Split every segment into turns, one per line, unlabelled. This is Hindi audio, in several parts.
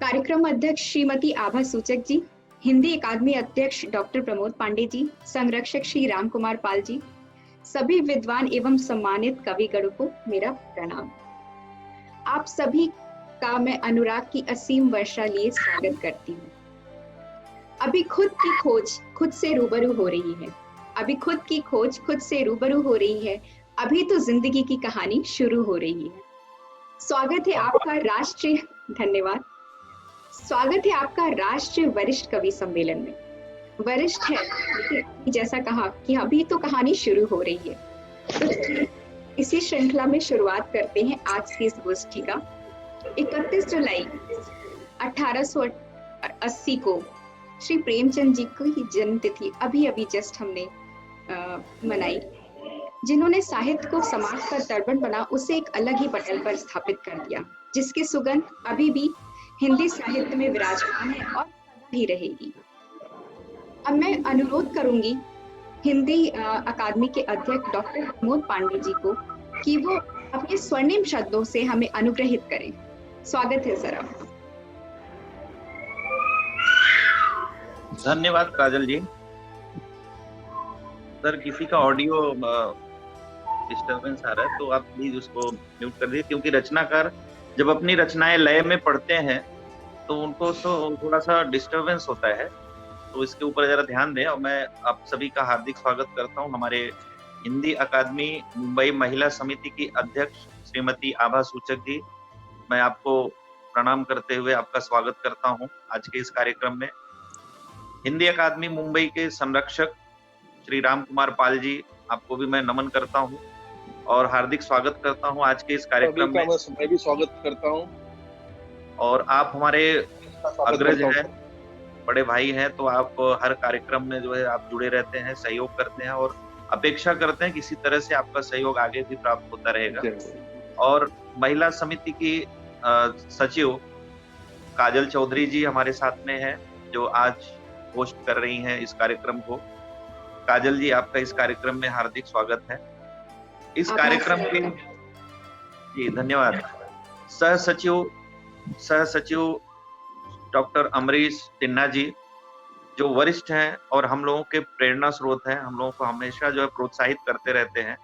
कार्यक्रम अध्यक्ष श्रीमती आभा सूचक जी, हिंदी अकादमी अध्यक्ष डॉक्टर प्रमोद पांडे जी, संरक्षक श्री राम कुमार पाल जी, सभी विद्वान एवं सम्मानित कविगणों को मेरा प्रणाम। आप सभी का मैं अनुराग की असीम वर्षा लिए स्वागत करती हूँ। अभी खुद की खोज खुद से रूबरू हो रही है। अभी खुद की खोज खुद से रूबरू हो रही है। अभी तो जिंदगी की कहानी शुरू हो रही है। स्वागत है आपका राष्ट्रीय धन्यवाद। स्वागत है आपका राष्ट्रीय वरिष्ठ कवि सम्मेलन में। वरिष्ठ है लेकिन जैसा कहा कि अभी तो कहानी शुरू हो रही है, तो इसी श्रृंखला में शुरुआत करते हैं आज की इस गोष्ठी का। 31 जुलाई 1880 को श्री प्रेमचंद जी की जन्म तिथि अभी जस्ट हमने मनाई। जिन्होंने साहित्य को समाज का दर्पण बना, उसे एक अलग ही पटल पर स्थापित कर दिया, जिसकी सुगंध अभी भी हिंदी साहित्य में विराजमान है और सदा ही रहेगी। अब मैं अनुरोध करूंगी हिंदी अकादमी के अध्यक्ष डॉक्टर प्रमोद पांडे जी को कि वो अपने स्वर्णिम शब्दों से हमें अनुग्रहित करें। स्वागत है सर आपका।
धन्यवाद काजल जी। सर किसी का ऑडियो डिस्टरबेंस आ रहा है तो आप प्लीज उसको म्यूट कर दीजिए, क्योंकि रचनाकार जब अपनी रचनाएं लय में पढ़ते हैं तो उनको तो थोड़ा सा डिस्टरबेंस होता है, तो इसके ऊपर जरा ध्यान दें। और मैं आप सभी का हार्दिक स्वागत करता हूं हमारे हिंदी अकादमी मुंबई महिला समिति की अध्यक्ष श्रीमती आभा सूचक जी। मैं आपको प्रणाम करते हुए आपका स्वागत करता हूं आज के इस कार्यक्रम में। हिंदी अकादमी मुंबई के संरक्षक श्री राम कुमार पाल जी, आपको भी मैं नमन करता हूं और हार्दिक स्वागत करता हूं आज के इस कार्यक्रम में।
मैं भी स्वागत करता हूं।
और आप हमारे अग्रज हैं, बड़े भाई हैं, तो आप हर कार्यक्रम में जो है आप जुड़े रहते हैं, सहयोग करते हैं और अपेक्षा करते हैं कि इसी तरह से आपका सहयोग आगे भी प्राप्त होता रहेगा। और महिला समिति की सचिव काजल चौधरी जी हमारे साथ में हैं, जो आज होस्ट कर रही हैं इस कार्यक्रम को। काजल जी, आपका इस कार्यक्रम में हार्दिक स्वागत है। इस कार्यक्रम के जी धन्यवाद। सह सचिव डॉक्टर अमरीश सिन्हा जी, जो वरिष्ठ हैं और हम लोगों के प्रेरणा स्रोत हैं, हम लोगों को हमेशा जो है प्रोत्साहित करते रहते हैं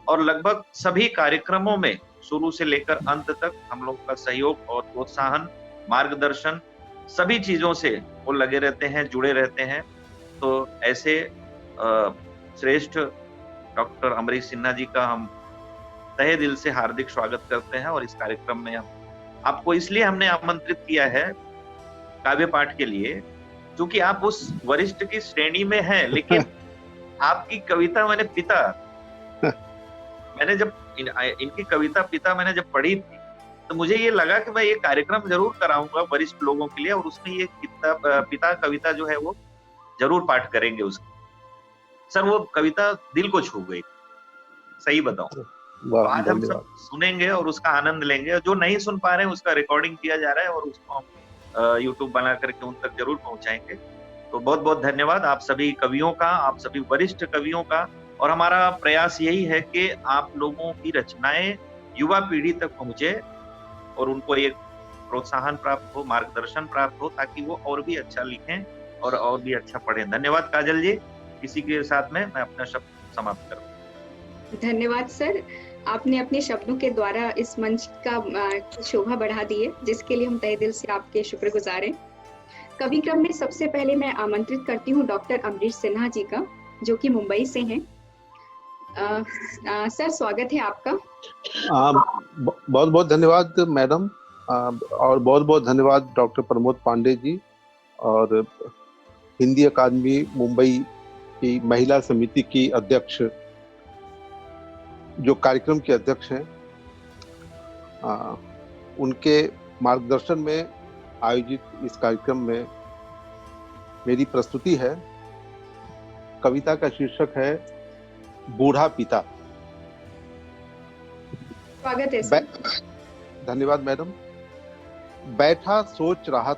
और लगभग सभी कार्यक्रमों में शुरू से लेकर अंत तक हम लोगों का सहयोग और प्रोत्साहन, मार्गदर्शन, सभी चीजों से वो लगे रहते हैं, जुड़े रहते हैं। तो ऐसे श्रेष्ठ डॉक्टर अमरीश सिन्हा जी का हम तहे दिल से हार्दिक स्वागत करते हैं। और इस कार्यक्रम में आपको इसलिए हमने आमंत्रित किया है काव्य पाठ के लिए, क्योंकि आप उस वरिष्ठ की श्रेणी में हैं, लेकिन आपकी कविता मैंने जब इनकी कविता पिता मैंने जब पढ़ी थी तो मुझे ये लगा कि मैं ये कार्यक्रम जरूर कराऊंगा वरिष्ठ लोगों के लिए, और उसमें ये पिता कविता जो है वो जरूर पाठ करेंगे उसकी। सर वो कविता दिल को छू गई, सही बताऊं तो आज हम सब सुनेंगे और उसका आनंद लेंगे। जो नहीं सुन पा रहे हैं उसका रिकॉर्डिंग किया जा रहा है और उसको हम यूट्यूब बना करके उन तक जरूर पहुंचाएंगे। तो बहुत बहुत धन्यवाद आप सभी कवियों का, आप सभी वरिष्ठ कवियों का। और हमारा प्रयास यही है कि आप लोगों की रचनाएं युवा पीढ़ी तक पहुंचे और उनको एक प्रोत्साहन प्राप्त हो, मार्गदर्शन प्राप्त हो, ताकि वो और भी अच्छा लिखें और भी अच्छा पढ़ें। धन्यवाद काजल जी। इसी के साथ में मैं अपना शब्द समाप्त करूँ।
धन्यवाद सर, आपने अपने शब्दों के द्वारा इस मंच का शोभा बढ़ा दी है, जिसके लिए हम तहे दिल से आपके शुक्रगुजार हैं। कवि क्रम में सबसे पहले मैं आमंत्रित करती हूँ डॉक्टर अमरीश सिन्हा जी का, जो कि मुंबई से हैं। सर स्वागत है आपका।
बहुत बहुत धन्यवाद मैडम, और बहुत बहुत धन्यवाद डॉक्टर प्रमोद पांडे जी और हिंदी अकादमी मुंबई की महिला समिति की अध्यक्ष, जो कार्यक्रम के अध्यक्ष हैं। उनके मार्गदर्शन में आयोजित इस कार्यक्रम में मेरी प्रस्तुति है। कविता का शीर्षक है बूढ़ा पिता।
स्वागत है सर।
धन्यवाद मैडम। बैठा सोच रहा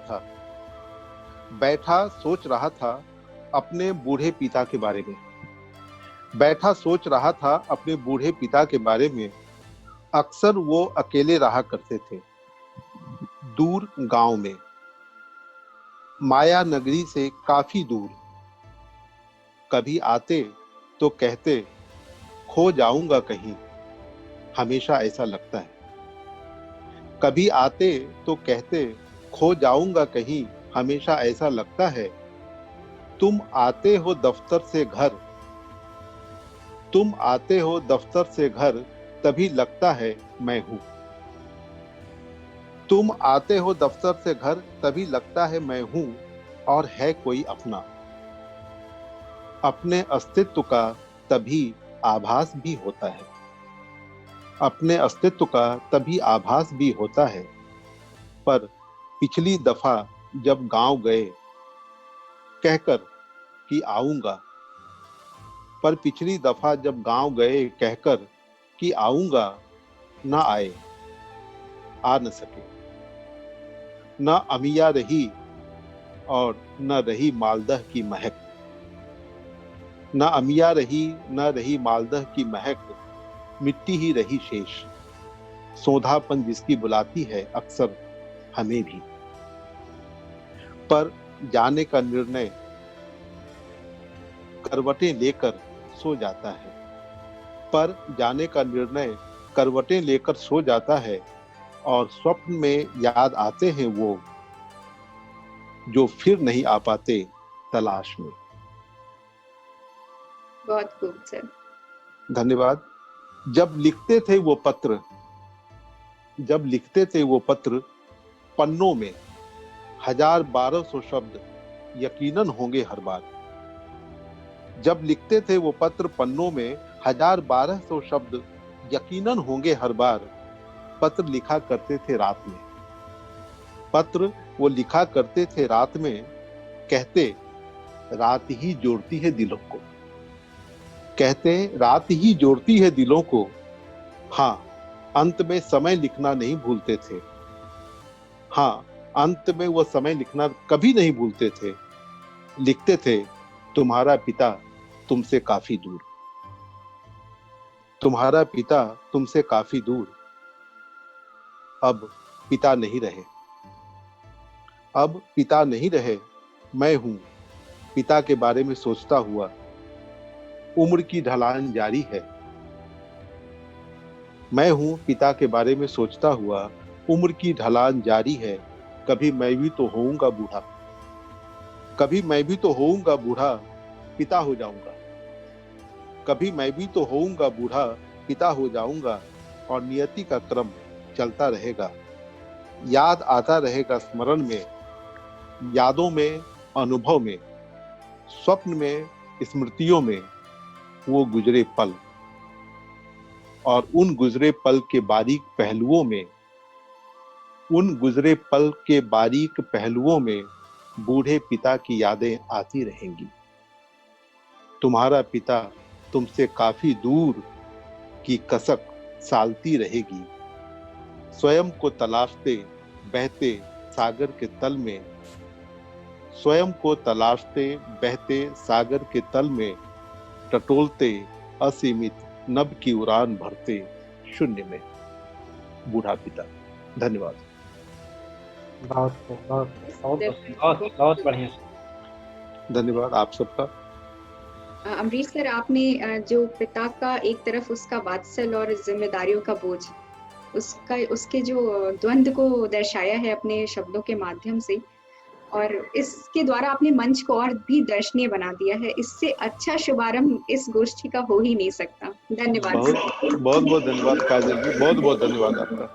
था अपने बूढ़े पिता के बारे में। बैठा सोच रहा था अपने बूढ़े पिता के बारे में। अक्सर वो अकेले रहा करते थे, दूर गांव में। माया नगरी से काफी दूर, कभी आते तो कहते खो जाऊंगा कहीं, हमेशा ऐसा लगता है। कभी आते तो कहते खो जाऊंगा कहीं, हमेशा ऐसा लगता है। तुम आते हो दफ्तर से घर, तुम आते हो दफ्तर से घर, तभी लगता है मैं हूं। तुम आते हो दफ्तर से घर, तभी लगता है मैं हूं, और है कोई अपना। अपने अस्तित्व का तभी आभास भी होता है, अपने अस्तित्व का तभी आभास भी होता है। पर पिछली दफा जब गांव गए कहकर कि आऊंगा, पर पिछली दफा जब गांव गए कहकर कि आऊंगा, ना आए, आ न सके। न अमिया रही और न रही मालदह की महक, न अमिया रही न रही मालदह की महक, मिट्टी ही रही शेष। सौंधापन जिसकी बुलाती है अक्सर हमें भी। पर जाने का निर्णय करवटें लेकर सो जाता है, पर जाने का निर्णय करवटें लेकर सो जाता है, और स्वप्न में याद आते हैं वो जो फिर नहीं आ पाते तलाश में।
बहुत खूब सर।
धन्यवाद। जब लिखते थे वो पत्र, जब लिखते थे वो पत्र, पन्नों में 1200 शब्द यकीनन होंगे हर बार। जब लिखते थे वो पत्र पन्नों में 1200 शब्द यकीनन होंगे हर बार। पत्र लिखा करते थे रात में, पत्र वो लिखा करते थे रात में, कहते रात ही जोड़ती है दिलों को, कहते रात ही जोड़ती है दिलों को। हाँ, अंत में समय लिखना नहीं भूलते थे। हाँ, अंत में वो समय लिखना कभी नहीं भूलते थे। लिखते थे तुम्हारा पिता तुमसे काफी दूर, तुम्हारा पिता तुमसे काफी दूर। अब पिता नहीं रहे, अब पिता नहीं रहे, मैं हूं पिता के बारे में सोचता हुआ। उम्र की ढलान जारी है, मैं हूं पिता के बारे में सोचता हुआ। उम्र की ढलान जारी है, कभी मैं भी तो होऊंगा बूढ़ा, कभी मैं भी तो होऊंगा बूढ़ा, पिता हो जाऊंगा। कभी मैं भी तो होऊंगा बूढ़ा, पिता हो जाऊंगा, और नियति का क्रम चलता रहेगा। याद आता रहेगा स्मरण में, यादों में, अनुभव में, स्वप्न में, स्मृतियों में वो गुजरे पल, और उन गुजरे पल के बारीक पहलुओं में, उन गुजरे पल के बारीक पहलुओं में बूढ़े पिता की यादें आती रहेंगी। तुम्हारा पिता तुमसे काफी दूर की कसक सालती रहेगी। स्वयं को तलाशते बहते सागर के तल में, स्वयं को तलाशते बहते सागर के तल में, टटोलते असीमित नभ की उड़ान भरते शून्य में बूढ़ा पिता। धन्यवाद।
बहुत बहुत बहुत बहुत बहुत बढ़िया।
धन्यवाद आप सबका।
अमरीश सर, आपने जो पिता का एक तरफ उसका वात्सल और जिम्मेदारियों का बोझ, उसका उसके जो द्वंद्व को दर्शाया है अपने शब्दों के माध्यम से, और इसके द्वारा आपने मंच को और भी दर्शनीय बना दिया है। इससे अच्छा शुभारंभ इस गोष्ठी का हो ही नहीं सकता। धन्यवाद।
बहुत बहुत धन्यवाद काजल जी, बहुत बहुत धन्यवाद आपका।